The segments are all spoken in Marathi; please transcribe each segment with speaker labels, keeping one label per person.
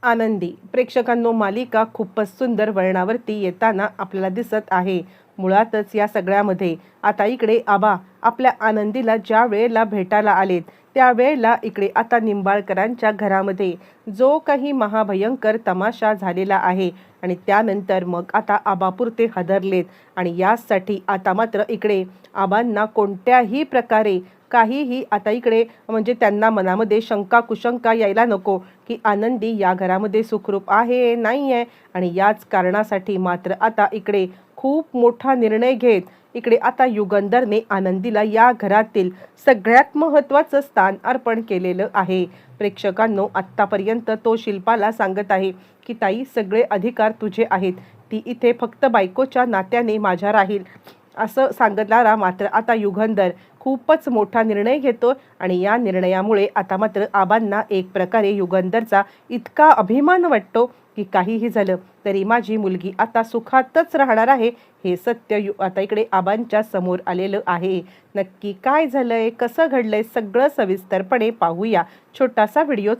Speaker 1: आनंदी प्रेक्षकांनो, मालिका खूपच सुंदर वळणावरती येताना आपल्याला दिसत आहे. मुळातच या सगळ्यामध्ये आता इकडे आबा आपल्या आनंदीला ज्या वेळेला भेटायला आलेत त्यावेळेला इकडे आता निंबाळकरांच्या घरामध्ये जो काही महाभयंकर तमाशा झालेला आहे आणि त्यानंतर मग आता आबापुरते हादरलेत. आणि यासाठी आता मात्र इकडे आबांना कोणत्याही प्रकारे काहीही आता इकडे म्हणजे त्यांना मनामध्ये शंका कुशंका यायला नको की आनंदी या घरामध्ये सुखरूप आहे नाही आहे. आणि याच कारणासाठी मात्र आता इकडे खूप मोठा निर्णय घेत इकडे आता युगंधरने आनंदीला या घरातील सगळ्यात महत्त्वाचं स्थान अर्पण केलेलं आहे. प्रेक्षकांनो, आत्तापर्यंत तो शिल्पाला सांगत आहे की ताई, सगळे अधिकार तुझे आहेत, ती इथे फक्त बायकोच्या नात्याने माझ्या राहील असं सांगणारा मात्र आता युगंधर खूपच मोठा निर्णय घेतो. आणि या निर्णयामुळे आता मात्र आबांना एक प्रकारे युगंधरचा इतका अभिमान वाटतो की काहीही झालं तरी माझी मुलगी आता सुखातच राहणार आहे हे सत्य आता इकडे आबांच्या समोर आलेलं आहे. नक्की काय झालंय, कसं घडलंय, सगळं सविस्तरपणे पाहूया. छोटासा व्हिडिओ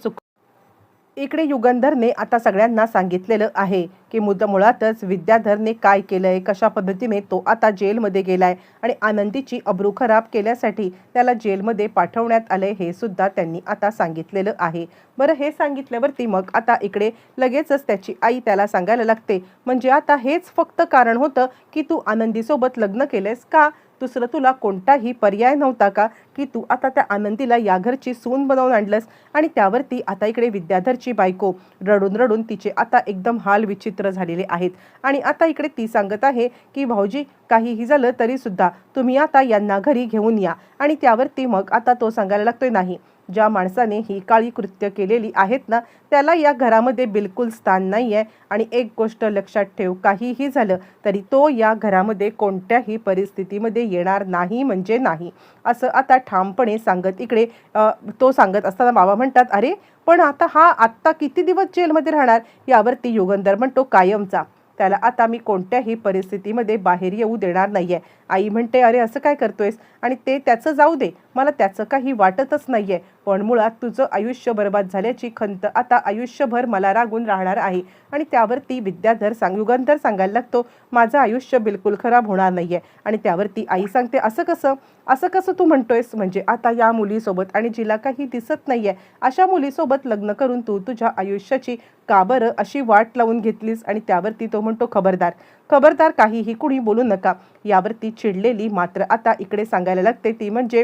Speaker 1: इकडे युगंधरने आता सगळ्यांना सांगितलेलं आहे की मुळातच विद्याधरने काय केलंय, कशा पद्धतीने तो आता जेलमध्ये गेलाय आणि आनंदीची अब्रू खराब केल्यासाठी त्याला जेलमध्ये पाठवण्यात आलंय हे सुद्धा त्यांनी आता सांगितलेलं आहे. बरं, हे सांगितल्यावरती मग आता इकडे लगेचच त्याची आई त्याला सांगायला लागते, म्हणजे आता हेच फक्त कारण होतं की तू आनंदीसोबत लग्न केलेस का? दुसरं तुला कोणताही पर्याय नव्हता का की तू आता त्या आनंदीला या घरची सून बनवून आणलंस? आणि त्यावरती आता इकडे विद्याधरची बायको रडून रडून तिचे आता एकदम हाल विचित्र झालेले आहेत. आणि आता इकडे ती सांगत आहे की भाऊजी, काहीही झालं तरी सुद्धा तुम्ही आता यांना घरी घेऊन या. आणि त्यावरती मग आता तो सांगायला लागतोय, नाही, ज्या माणसाने ही काळी कृत्य केलेली आहेत ना त्याला या घरामध्ये बिलकुल स्थान नाही आहे. आणि एक गोष्ट लक्षात ठेव, काहीही झालं तरी तो या घरामध्ये कोणत्याही परिस्थितीमध्ये येणार नाही म्हणजे नाही, असं आता ठामपणे सांगत इकडे तो सांगत असताना बाबा म्हणतात, अरे पण आत्ता किती दिवस जेलमध्ये राहणार? यावरती युगंधर म्हणतो, कायमचा. त्याला आता मी कोणत्याही परिस्थितीमध्ये बाहेर येऊ देणार नाहीये. आई म्हणते, अरे असं काय करतोयस? आणि ते त्याचं जाऊ दे, मला त्याचं काही वाटतच नाहीये, पण मुळात तुझं आयुष्य बर्बाद झाल्याची खंत आता आयुष्यभर मला रागून राहणार आहे. आणि त्यावरती युगंधर सांगायला लागतो, माझं आयुष्य बिलकुल खराब होणार नाहीये. आणि त्यावरती आई सांगते, असं कसं तू म्हणतोयस? म्हणजे आता या मुलीसोबत आणि जिला काही दिसत नाहीये अशा मुलीसोबत लग्न करून तू तुझ्या आयुष्याची का बरं अशी वाट लावून घेतलीस? आणि त्यावरती तो म्हणतो, खबरदार खबरदार, काहीही कुणी बोलू नका. यावरती चिडलेली मात्र आता इकडे सांगायला लागते ती म्हणजे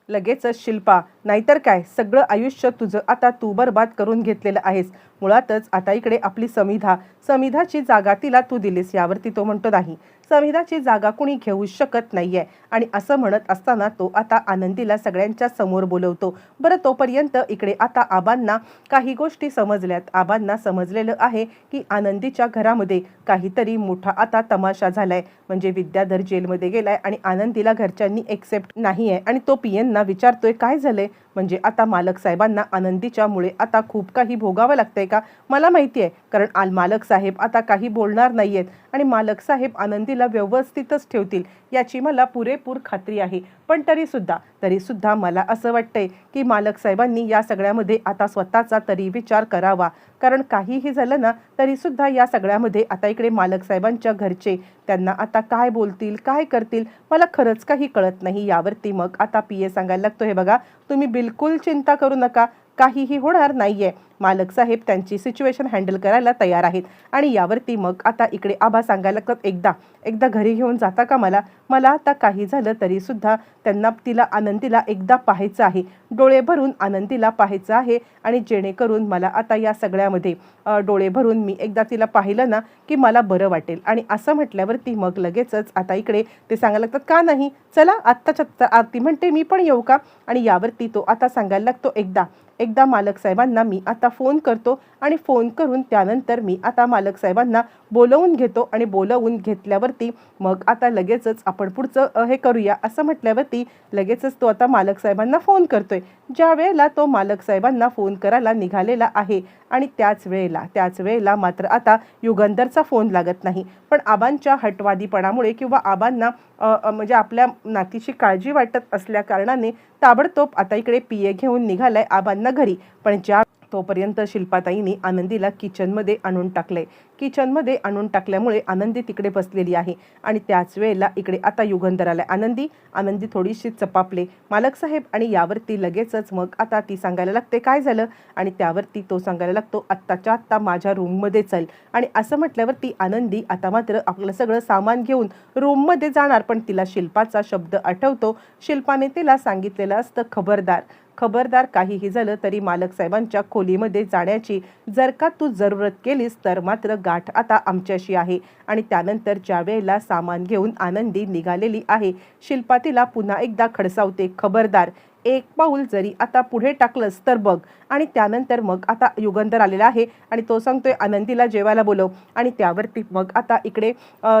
Speaker 1: लगेचच शिल्पा, नाहीतर काय, सगळं आयुष्य तुझं आता तू बर्बाद करून घेतलेलं आहेस. मुळातच आता इकडे आपली समिधाची जागा तिला तू दिलीस. यावरती तो म्हणतो, नाही, समिधाची जागा कुणी घेऊ शकत नाहीये. आणि असं म्हणत असताना तो आता आनंदीला सगळ्यांच्या समोर बोलवतो. बरं, तोपर्यंत इकडे आता आबांना काही गोष्टी समजल्यात. आबांना समजलेलं आहे की आनंदीच्या घरामध्ये काहीतरी मोठा आता तमाशा झालाय, म्हणजे विद्याधर जेलमध्ये गेलाय आणि आनंदीला घरच्यांनी एक्सेप्ट नाहीये. आणि तो पीएनना विचारतोय, काय झालंय? म्हणजे आता मालक साहेबांना आनंदीच्या मुळे आता खूप काही भोगावं लागतंय का? मला माहिती आहे, कारण मालक साहेब आता काही बोलणार नाहीयेत आणि मालक साहेब आनंदीला व्यवस्थितच ठेवतील याची मला पुरेपूर खात्री आहे. पण तरी सुद्धा मला असं वाटतंय की मालक साहेबांनी या सगळ्यामध्ये आता स्वतःचा तरी विचार करावा, कारण काहीही झालं ना तरी सुद्धा या सगळ्यामध्ये आता इकडे मालक साहेबांच्या घरचे त्यांना आता काय बोलतील, काय करतील, मला खरंच काही कळत नाही. यावरती मग आता पीए सांगायला लागतो, हे बघा, तुम्ही बिलकुल चिंता करू नका, काहीही होणार नाहीये. मालक साहेब त्यांची सिच्युएशन हँडल करायला तयार आहेत. आणि यावरती मग आता इकडे आबा सांगायला लागतात, एकदा घरी घेऊन जाता का मला आता काही झालं तरी सुद्धा आनंदीला एकदा पाहायचं आहे, डोळे भरून आनंदीला पाहायचं आहे. आणि जेणेकरून मला आता या सगळ्यामध्ये डोळे भरून मी एकदा तिला पाहिलं ना की मला बरं वाटेल. आणि असं म्हटल्यावरती मग लगेचच आता इकडे ते सांगायला लागतात, का नाही, चला आत्ताच्या आरती म्हणते, मी पण येऊ का? आणि यावरती तो आता सांगायला लागतो, एकदा मालक साहेबांना मी आता फोन करतो आणि फोन करून त्यानंतर मी आता मालक साहेबांना बोलवून घेतो. आणि बोलवून घेतल्यावरती मग आता लगेचच आपण पुढचं हे करूया असं म्हटल्यावरती लगेचच तो आता मालक साहेबांना फोन करतोय. ज्या वेळेला तो मालक साहेबांना फोन करायला निघालेला आहे आणि त्याच वेळेला मात्र आता युगंधरचा फोन लागत नाही. पण आबांच्या हटवादीपणामुळे किंवा आबांना म्हणजे आपल्या नातीची काळजी वाटत असल्या कारणाने ताबडतोब आता इकडे पीए घेऊन निघालाय आबांना घरी. पण ज्या तोपर्यंत शिल्पाताईंनी आनंदीला किचनमध्ये आणून टाकले. किचनमध्ये आणून टाकल्यामुळे आनंदी तिकडे बसलेली आहे आणि त्याच वेळेला इकडे आता युगंधर आलाय. आनंदी थोडीशी चपापले. मालक साहेब, आणि यावरती लगेचच मग आता ती सांगायला लागते काय झालं, आणि त्यावरती तो सांगायला लागतो आत्ताच्या आत्ता माझ्या रूममध्ये चल. आणि असं म्हटल्यावरती आनंदी आता मात्र आपलं सगळं सामान घेऊन रूममध्ये जाणार, पण तिला शिल्पाचा शब्द आठवतो. शिल्पाने तिला सांगितलेलं असतं खबरदार काहीही झालं तरी मालक साहेबांच्या खोलीमध्ये जाण्याची जर का तू जरूरत केलीस तर मात्र गाठ आता आमच्याशी आहे. आणि त्यानंतर ज्या वेळेला सामान घेऊन आनंदी निघालेली आहे, शिल्पा तिला पुन्हा एकदा खडसावते, खबरदार एक पाऊल जरी आता पुढे टाकलंस तर बघ. आणि त्यानंतर मग आता युगंधर आलेला आहे आणि तो सांगतोय आनंदीला जेवायला बोलव. आणि त्यावरती मग आता इकडे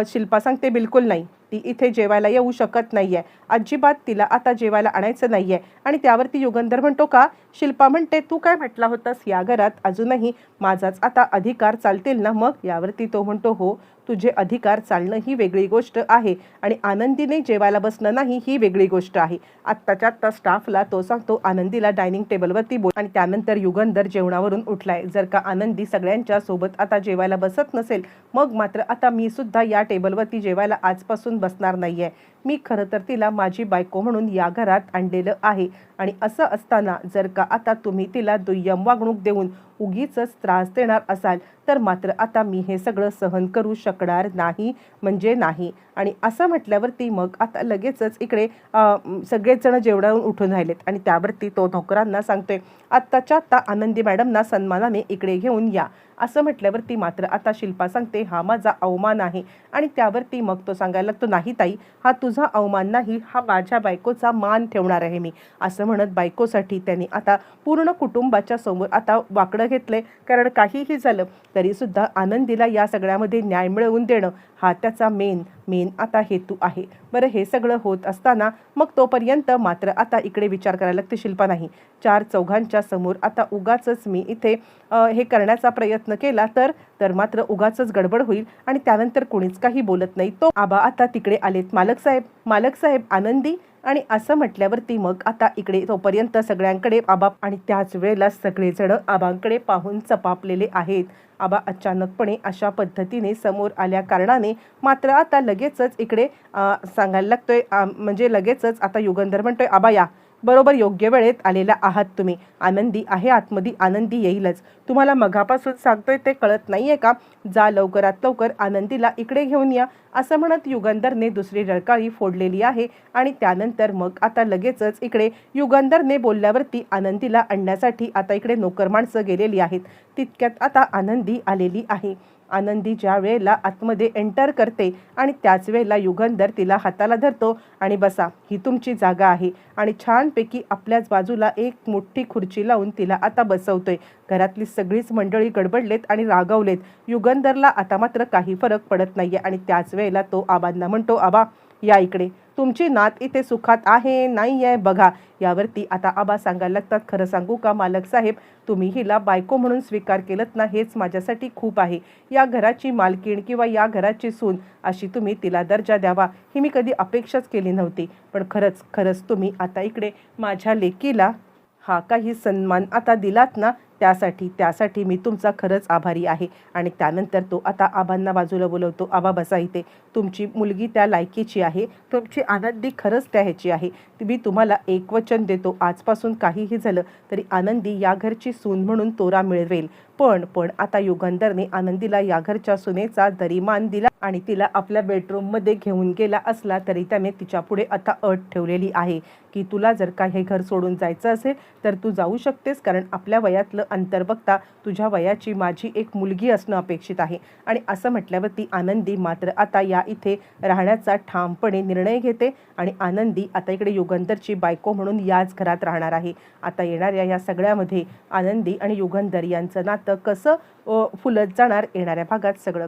Speaker 1: शिल्पा सांगते बिलकुल नाही, ती इथे जेवायला येऊ शकत नाहीये, अजिबात तिला आता जेवायला आणायचं नाहीये. आणि त्यावरती युगंधर म्हणतो का? शिल्पा म्हणते तू काय म्हटला होतास, या घरात अजूनही माझाच आता अधिकार चालतील ना? मग यावरती तो म्हणतो हो, तुझे अधिकार चालणं ही वेगळी गोष्ट आहे आणि आनंदीने जेवायला बसणं नाही ही वेगळी गोष्ट आहे. आत्ताच्या आत्ता स्टाफला तो सांगतो आनंदीला डायनिंग टेबलवरती बोल. आणि त्यानंतर युगंधर जेवणावरून उठलाय. जर का आनंदी सगळ्यांच्या सोबत आता जेवायला बसत नसेल, मग मात्र आता मी सुद्धा या टेबलवरती जेवायला आजपासून बसणार नाहीये. मी खरं तर तिला माझी बायको म्हणून या घरात आणलेलं आहे आणि असं असताना जर का आता तुम्ही तिला दुय्यम वागणूक देऊन उगीच त्रास देणार असाल तर मात्र आता मी हे सगळं सहन करू शकणार नाही म्हणजे नाही. आणि असं म्हटल्यावरती मग आता लगेचच इकडे सगळेच जण जेवणावरून उठून राहिलेत आणि त्यावरती तो नोकरांना सांगतोय आत्ताच्या आत्ता आनंदी मॅडमना सन्मानाने इकडे घेऊन या. असं म्हटल्यावरती मात्र आता शिल्पा सांगते हा माझा अवमान आहे. आणि त्यावरती मग तो सांगायला लागतो नाही ताई, हा तुझा अवमान नाही, हा माझ्या बायकोचा मान ठेवणार आहे मी. असं म्हणत बायकोसाठी त्यांनी आता पूर्ण कुटुंबाच्या समोर आता वाकडं घेतलंय. कारण काहीही झालं तरी सुद्धा आनंदीला या सगळ्यामध्ये न्याय मिळवून देणं हा त्याचा मेन आता हेतू आहे. बरं, हे सगळं होत असताना मग तोपर्यंत मात्र आता इकडे विचार करायला लागते शिल्पा नाही, चार चौघांच्या समोर आता उगाचच मी इथे हे करण्याचा प्रयत्न केला तर मात्र उगाचच गडबड होईल आणि त्यानंतर कोणीच काही बोलत नाही. तो आबा आता तिकडे आलेत. मालक साहेब आनंदी. आणि असं म्हटल्यावरती मग आता इकडे तोपर्यंत सगळ्यांकडे आबा आणि त्याच वेळेला सगळेजण आबांकडे पाहून चपापलेले आहेत. आबा अचानकपणे अशा पद्धतीने समोर आल्या कारणाने मात्र आता लगेचच इकडे सांगायला लागतोय म्हणजे लगेचच आता युगंधर म्हणतोय आबा या, बरोबर योग्य वेळेत आलेला आहात तुम्ही. आनंदी आहे आतमध्ये, आनंदी येईलच. तुम्हाला मघापासून सांगतोय ते कळत नाहीये का? जा लवकरात लवकर आनंदीला इकडे घेऊन या. असं म्हणत युगंधरने दुसरी रडकाळी फोडलेली आहे. आणि त्यानंतर मग आता लगेचच इकडे युगंधरने बोलल्यावरती आनंदीला आणण्यासाठी आता इकडे नोकर माणसं गेलेली आहेत. तितक्यात आता आनंदी आलेली आहे. आनंदी ज्या वेळेला आतमध्ये एंटर करते आणि त्याच वेळेला युगंधर तिला हाताला धरतो आणि बसा, ही तुमची जागा आहे. आणि छानपैकी आपल्याच बाजूला एक मोठी खुर्ची लावून तिला आता बसवतोय. घरातली सगळीच मंडळी गडबडलेत आणि रागावलेत. युगंधरला आता मात्र काही फरक पडत नाहीये. आणि त्याच वेळेला तो आबांना म्हणतो आबा या इकडे, तुमची नात इथे सुखात आहे नाही आहे बघा. यावरती आता आबा सांगायला लागतात खरं सांगू का मालक साहेब, तुम्ही हिला बायको म्हणून स्वीकार केलत ना हेच माझ्यासाठी खूप आहे. या घराची मालकीण किंवा या घराची सून अशी तुम्ही तिला दर्जा द्यावा ही मी कधी अपेक्षाच केली नव्हती. पण खरंच तुम्ही आता इकडे माझ्या लेकीला हा काही सन्मान आता दिलात ना, त्यासाठी मी तुमचा खरंच आभारी आहे. आणि त्यानंतर तो आता आबांना बाजूला बोलवतो. आबा बसा इथे, तुमची मुलगी त्या लायकीची आहे, तुमची आनंदी खरंच त्या ह्याची आहे. मी तुम्हाला एक वचन देतो, आजपासून काहीही झालं तरी आनंदी या घरची सून म्हणून तोरा मिळवेल. पण आता युगंधरने आनंदीला या घरच्या सुनेचा दरीमान दिला आणि तिला आपल्या बेडरूममध्ये घेऊन गेला असला तरी त्याने तिच्या पुढे आता अट ठेवलेली आहे की तुला जर का हे घर सोडून जायचं असेल तर तू जाऊ शकतेस, कारण आपल्या वयातलं अंतर बघता तुझ्या वयाची माझी एक मुलगी असणं अपेक्षित आहे. आणि असं म्हटल्यावरती आनंदी मात्र आता या इथे राहण्याचा ठामपणे निर्णय घेते आणि आनंदी आता इकडे युगंधरची बायको म्हणून याच घरात राहणार आहे. आता येणाऱ्या या सगळ्यामध्ये आनंदी आणि युगंधर यांचं नातं कसं फुलत जाणार, येणाऱ्या भागात सगळं